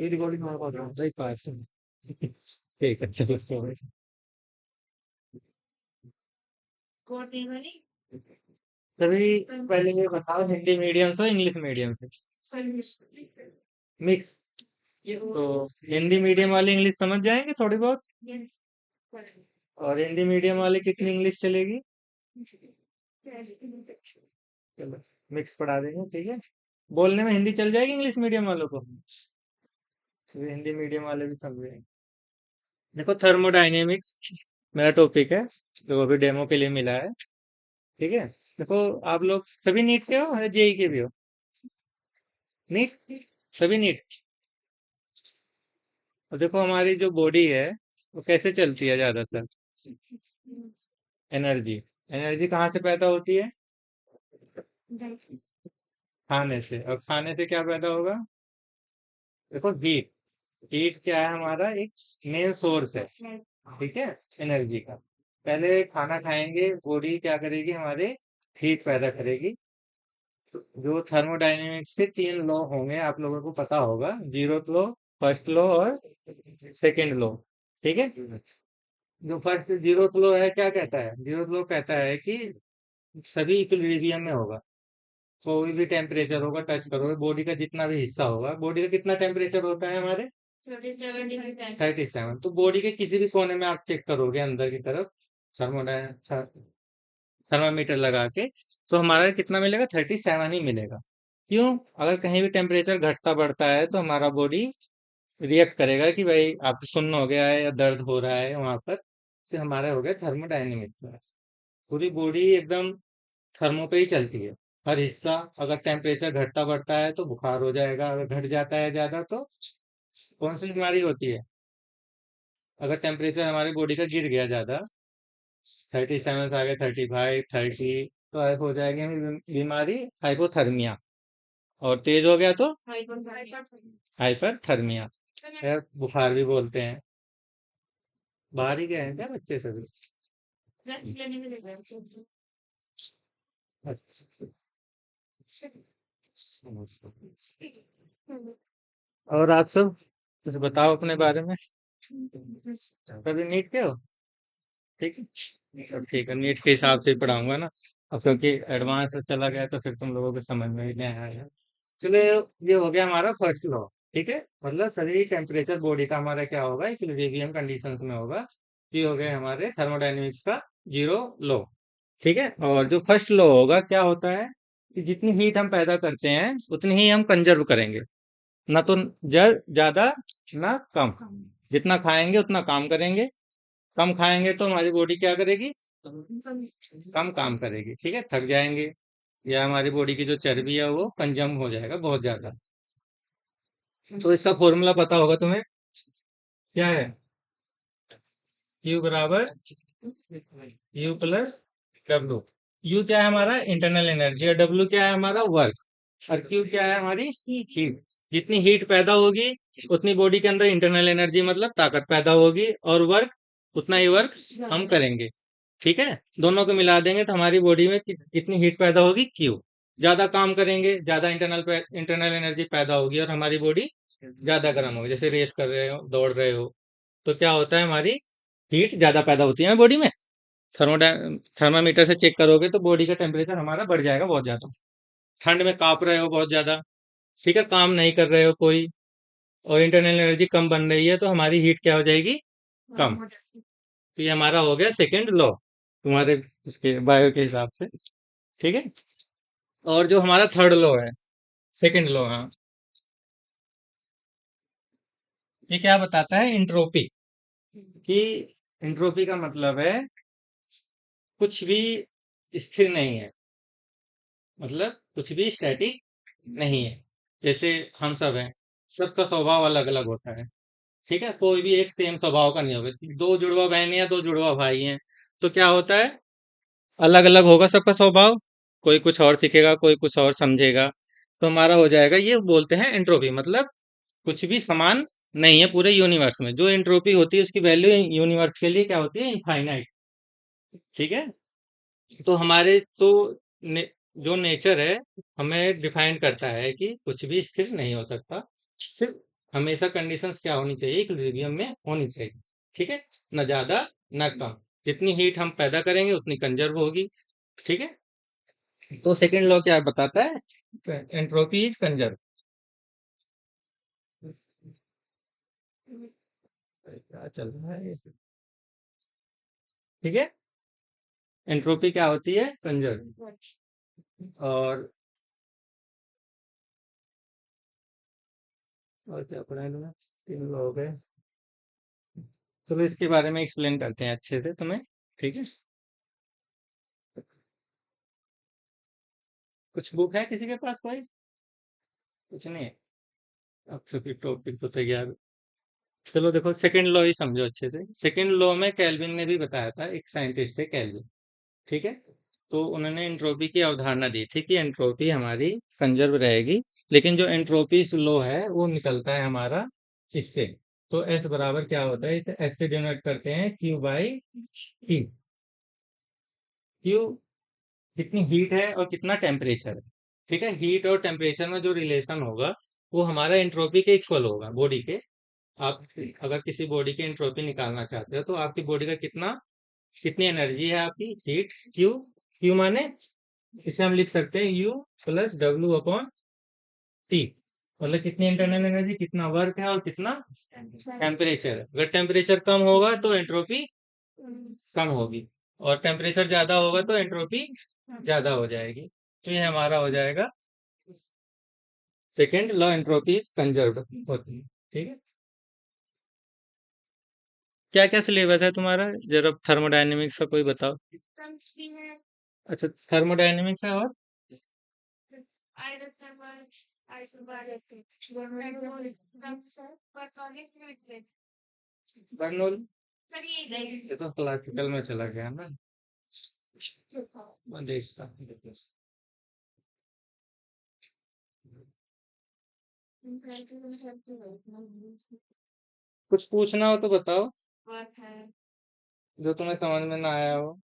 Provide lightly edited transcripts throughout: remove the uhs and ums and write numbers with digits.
ये रिकॉर्डिंग हमारे पास है, सही पास है। ठीक है, चलो sorry। तभी पहले ये बताओ, हिंदी मीडियम से इंग्लिश मीडियम से? मिक्स। तो हिंदी मीडियम वाले इंग्लिश समझ जाएंगे थोड़ी बहुत, और हिंदी मीडियम वाले कितनी इंग्लिश चलेगी? चलो मिक्स पढ़ा देंगे, ठीक है। बोलने में हिंदी चल जाएगी इंग्लिश मीडियम वालों को, तो हिंदी मीडियम वाले भी समझेंगे। देखो, थर्मोडायनेमिक्स मेरा टॉपिक है, जो अभी डेमो के लिए मिला है, ठीक है। देखो, आप लोग सभी नीट के हो या जेई के भी हो? नीट, सभी नीट। और देखो, हमारी जो बॉडी है वो कैसे चलती है ज्यादातर? एनर्जी। एनर्जी कहाँ से पैदा होती है? खाने से। और खाने से क्या पैदा होगा? देखो, हीट। हीट क्या है हमारा, एक मेन सोर्स है, ठीक है, एनर्जी का। पहले खाना खाएंगे, बॉडी क्या करेगी हमारे, हीट पैदा करेगी। तो जो थर्मोडायनेमिक्स के तीन लॉ होंगे, आप लोगों को पता होगा, जीरो लॉ, फर्स्ट लॉ और सेकेंड लॉ, ठीक है। जो फर्स्ट जीरो लॉ है, क्या कहता है? जीरो लॉ कहता है कि सभी इक्विलिब्रियम में होगा। कोई भी टेम्परेचर होगा, टच करोगे, बॉडी का जितना भी हिस्सा होगा, बॉडी का कितना टेम्परेचर होता है हमारे? 37। तो बॉडी के किसी भी कोने में आप चेक करोगे अंदर की तरफ, थर्मामीटर लगा के, तो हमारा कितना मिलेगा? 37 ही मिलेगा। क्यों? अगर कहीं भी टेम्परेचर घटता बढ़ता है तो हमारा बॉडी रिएक्ट करेगा कि भाई आप सुन्न हो गया है या दर्द हो रहा है वहां पर, तो हमारा हो गया थर्मोडायनेमिक। पूरी बॉडी एकदम थर्मो पे ही चलती है। हर हिस्सा, अगर टेम्परेचर घटता बढ़ता है तो बुखार हो जाएगा, अगर घट जाता है ज्यादा तो कौन सी बीमारी होती है? अगर टेम्परेचर हमारी बॉडी का गिर गया ज्यादा, 37 से आगे 35, 30, तो हो जाएगी हमें बीमारी हाइपोथर्मिया। और तेज हो गया तो हाइपरथर्मिया, या बुखार भी बोलते हैं। बाहर ही गए हैं क्या बच्चे सभी? अच्छा। और आप सब कुछ बताओ अपने बारे में। कभी नीट के हो? ठीक है, सब ठीक है, नीट के हिसाब से ही पढ़ाऊंगा ना। अब क्योंकि एडवांस चला गया तो फिर तुम लोगों को समझ में ही नहीं आया। चलो, ये हो गया हमारा फर्स्ट लॉ, ठीक है। मतलब सभी टेम्परेचर बॉडी का हमारा क्या होगा, इक्विलिब्रियम कंडीशंस में होगा। ये हो गए हमारे थर्मोडायनेमिक्स का जीरो लॉ, ठीक है। और जो फर्स्ट लॉ होगा, क्या होता है कि जितनी हीट हम पैदा करते हैं उतनी ही हम कंजर्व करेंगे, ना तो ज्यादा ना कम। जितना खाएंगे उतना काम करेंगे, कम खाएंगे तो हमारी बॉडी क्या करेगी? कम काम करेगी, ठीक है, थक जाएंगे, या हमारी बॉडी की जो चर्बी है वो कंजम हो जाएगा बहुत ज्यादा। तो इसका फॉर्मूला पता होगा तुम्हें, क्या है? Q बराबर U प्लस डब्ल्यू। U क्या है हमारा? Internal energy. और डब्ल्यू क्या है हमारा? वर्क। और Q क्या है हमारी? हीट। जितनी हीट पैदा होगी उतनी बॉडी के अंदर इंटरनल एनर्जी मतलब ताकत पैदा होगी, और वर्क, उतना ही वर्क हम करेंगे, ठीक है। दोनों को मिला देंगे तो हमारी बॉडी में कितनी हीट पैदा होगी? Q। ज्यादा काम करेंगे, ज्यादा इंटरनल एनर्जी पैदा होगी, और हमारी बॉडी ज्यादा गर्म होगी। जैसे रेस कर रहे हो, दौड़ रहे हो, तो क्या होता है, हमारी हीट ज्यादा पैदा होती है बॉडी में। थर्मोडा थर्मामीटर से चेक करोगे तो बॉडी का टेम्परेचर हमारा बढ़ जाएगा बहुत ज्यादा। ठंड में कांप रहे हो बहुत ज्यादा, ठीक है, काम नहीं कर रहे हो कोई, और इंटरनल एनर्जी कम बन रही है, तो हमारी हीट क्या हो जाएगी? कम। तो ये हमारा हो गया सेकेंड लॉ, तुम्हारे इसके बायो के हिसाब से, ठीक है। और जो हमारा थर्ड लॉ है, सेकेंड लॉ, हाँ, ये क्या बताता है? इंट्रोपी। कि इंट्रोपी का मतलब है कुछ भी स्थिर नहीं है, मतलब कुछ भी स्टैटिक नहीं है। जैसे हम सब हैं, सबका स्वभाव अलग अलग होता है, ठीक है, कोई भी एक सेम स्वभाव का नहीं होगा। दो जुड़वा बहन या दो जुड़वा भाई हैं, तो क्या होता है, अलग अलग होगा सबका स्वभाव। कोई कुछ और सीखेगा, कोई कुछ और समझेगा, तो हमारा हो जाएगा, ये बोलते हैं एंट्रोपी। मतलब कुछ भी समान नहीं है पूरे यूनिवर्स में। जो एंट्रोपी होती है उसकी वैल्यू यूनिवर्स के लिए क्या होती है? इनफाइनाइट, ठीक है। तो हमारे तो जो नेचर है हमें डिफाइन करता है कि कुछ भी स्थिर नहीं हो सकता। सिर्फ हमेशा कंडीशंस क्या होनी चाहिए, इक्विलिब्रियम में होनी चाहिए। ठीक है, ना ज्यादा ना कम। जितनी हीट हम पैदा करेंगे उतनी कंजर्व होगी। ठीक है, तो सेकंड लॉ क्या बताता है, एंट्रोपी इज कंजर्व। क्या चल रहा है, ठीक है, एंट्रोपी क्या होती है, कंजर्व। और क्या पढ़ा है तुमने, तीन लॉ हो गए। चलो इसके बारे में एक्सप्लेन करते हैं अच्छे से तुम्हें। ठीक है, कुछ बुक है किसी के पास कोई, कुछ नहीं है, अब चूंकि टॉपिक तो तैयार। चलो देखो सेकंड लॉ ही समझो अच्छे से। सेकंड लॉ में कैल्विन ने भी बताया था, एक साइंटिस्ट है कैल्विन। ठीक है, तो उन्होंने एंट्रोपी की अवधारणा दी थी कि एंट्रोपी हमारी कंजर्व रहेगी। लेकिन जो एंट्रोपी लॉ है वो निकलता है हमारा इससे। तो एस बराबर क्या होता है, इसे एस से डिनोट करते हैं क्यू बाई टी। क्यू कितनी हीट है और कितना टेम्परेचर है। ठीक है, हीट और टेम्परेचर में जो रिलेशन होगा वो हमारा एंट्रोपी के इक्वल होगा बॉडी के। आप अगर किसी बॉडी की एंट्रोपी निकालना चाहते हो तो आपकी बॉडी का कितनी एनर्जी है आपकी, हीट क्यू। क्यू माने इसे हम लिख सकते हैं you plus W upon T. मतलब कितनी इंटरनल एनर्जी, कितना वर्क है और कितना टेम्परेचर है। अगर टेम्परेचर कम होगा तो एंट्रोपी कम होगी, और टेम्परेचर ज्यादा होगा तो एंट्रोपी ज्यादा हो जाएगी। तो ये हमारा हो जाएगा सेकेंड लॉ, एंट्रोपी कंजर्व होती है। ठीक है, क्या क्या सिलेबस है तुम्हारा, जरा थर्मोडायनेमिक्स का कोई बताओ। अच्छा, थर्मोडायनेमिक्स है, और बर्नौली, ये तो क्लासिकल में चला गया ना। मैं देखता हूँ। कुछ पूछना हो तो बताओ, जो तुम्हें समझ में ना आया हो।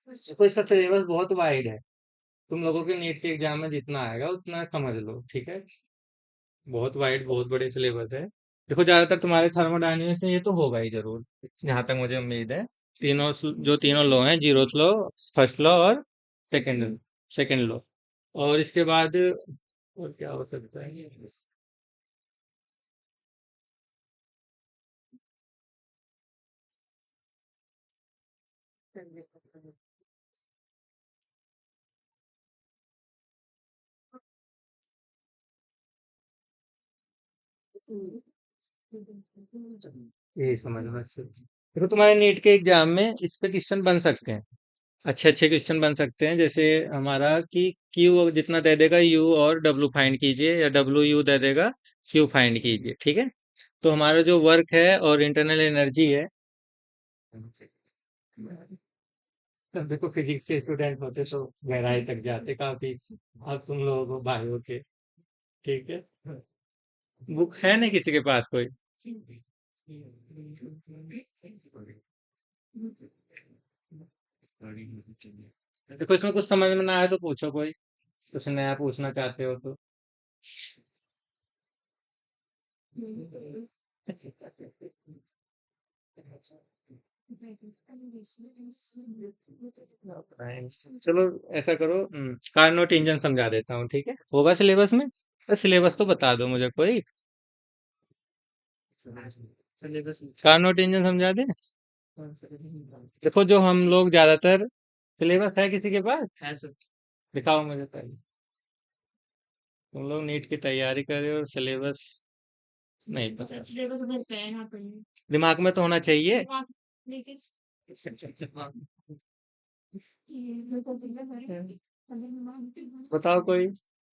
देखो इसका सिलेबस बहुत वाइड है, तुम लोगों के नीट के एग्जाम में जितना आएगा उतना समझ लो। ठीक है, बहुत वाइड, बहुत बड़े सिलेबस है। देखो ज्यादातर तुम्हारे थर्मोडायनेमिक्स में ये तो होगा ही जरूर, जहां तक मुझे उम्मीद है। जो तीनों लॉ हैं, जीरोथ लॉ, फर्स्ट लॉ और सेकंड सेकंड लॉ। और इसके बाद और क्या हो सकता है, यही समझना चाहिए। देखो तुम्हारे नीट के एग्जाम में इस पे क्वेश्चन बन सकते हैं, अच्छे अच्छे क्वेश्चन बन सकते हैं। जैसे हमारा कि क्यू जितना दे देगा यू और डब्ल्यू फाइंड कीजिए, या डब्ल्यू यू दे देगा क्यू फाइंड कीजिए। ठीक है, तो हमारा जो वर्क है और इंटरनल एनर्जी है, तब देखो फिजिक्स के स्टूडेंट होते तो गहराई तक जाते काफी, अब तुम लोगों को बायो के। ठीक है, बुक है नहीं किसी के पास कोई, देखो इसमें कुछ समझ में ना आए तो पूछो, कोई कुछ नया पूछना चाहते हो तो। चलो ऐसा करो, कार्नोट इंजन समझा देता हूँ। ठीक है, होगा सिलेबस में, सिलेबस तो बता दो मुझे कोई, कार्नोट इंजन समझा दे। देखो जो हम लोग ज्यादातर, सिलेबस है किसी के पास, दिखाओ मुझे पहले। तुम लोग नीट की तैयारी कर रहे हो और सिलेबस नहीं पता, दिमाग में तो होना चाहिए। बताओ कोई,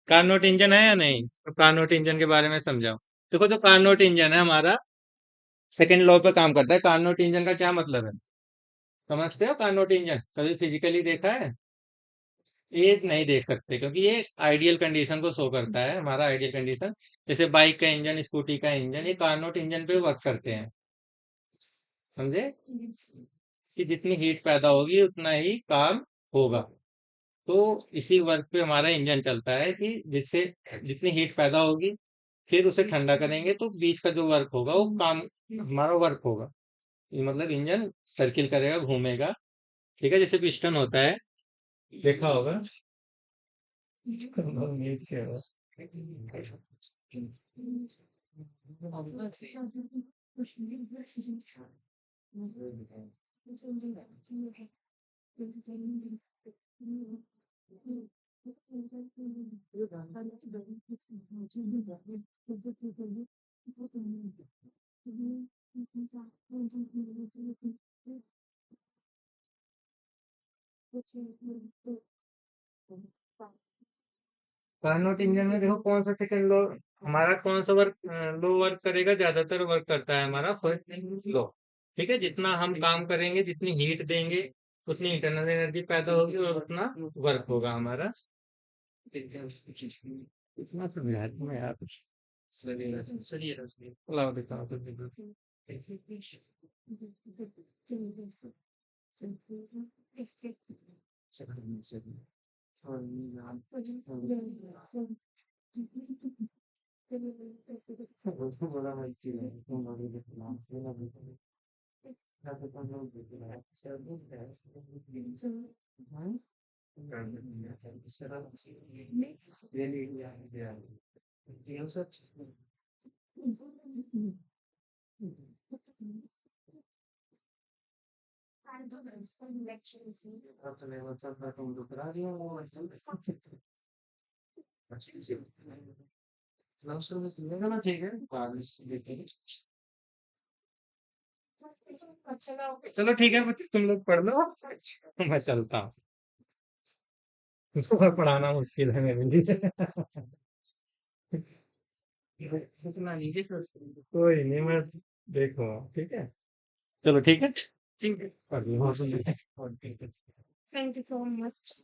कार्नोट इंजन है या नहीं, तो कार्नोट इंजन के बारे में समझाओ। देखो जो कार्नोट इंजन है हमारा सेकंड लॉ पे काम करता है। कार्नोट इंजन का क्या मतलब है, समझते हो? कार्नोट इंजन कभी फिजिकली देखा है? ये नहीं देख सकते क्योंकि ये आइडियल कंडीशन को शो करता है, हमारा आइडियल कंडीशन। जैसे बाइक का इंजन, स्कूटी का इंजन, ये कार्नोट इंजन पे वर्क करते हैं, समझे? कि जितनी हीट पैदा होगी उतना ही काम होगा। तो इसी वर्क पे हमारा इंजन चलता है कि जिससे जितनी हीट पैदा होगी, फिर उसे ठंडा करेंगे तो बीच का जो वर्क होगा वो काम हमारा वर्क होगा। ये मतलब इंजन सर्किल करेगा, घूमेगा। ठीक है, जैसे पिस्टन होता है, देखा होगा। कार्नोट इंजन में देखो कौन सा सेकंड लो, हमारा कौन सा वर्क लो वर्क करेगा, ज्यादातर वर्क करता है हमारा फर्स्ट लो। ठीक है, जितना हम काम करेंगे, जितनी हीट देंगे, उतनी इंटरनल एनर्जी पैदा होगी और उतना वर्क होगा हमारा। इतना समझा दूं मैं यार। लाओ दिखाओ तो देखो। ठीक है, चलो ठीक है, तुम लोग पढ़ लो, मैं चलता हूँ। तुम्हें पढ़ाना मुश्किल है मेरे लिए। कोई नहीं, मैं देखो, ठीक है। चलो ठीक है, ठीक है, पढ़ लो। Thank you so much.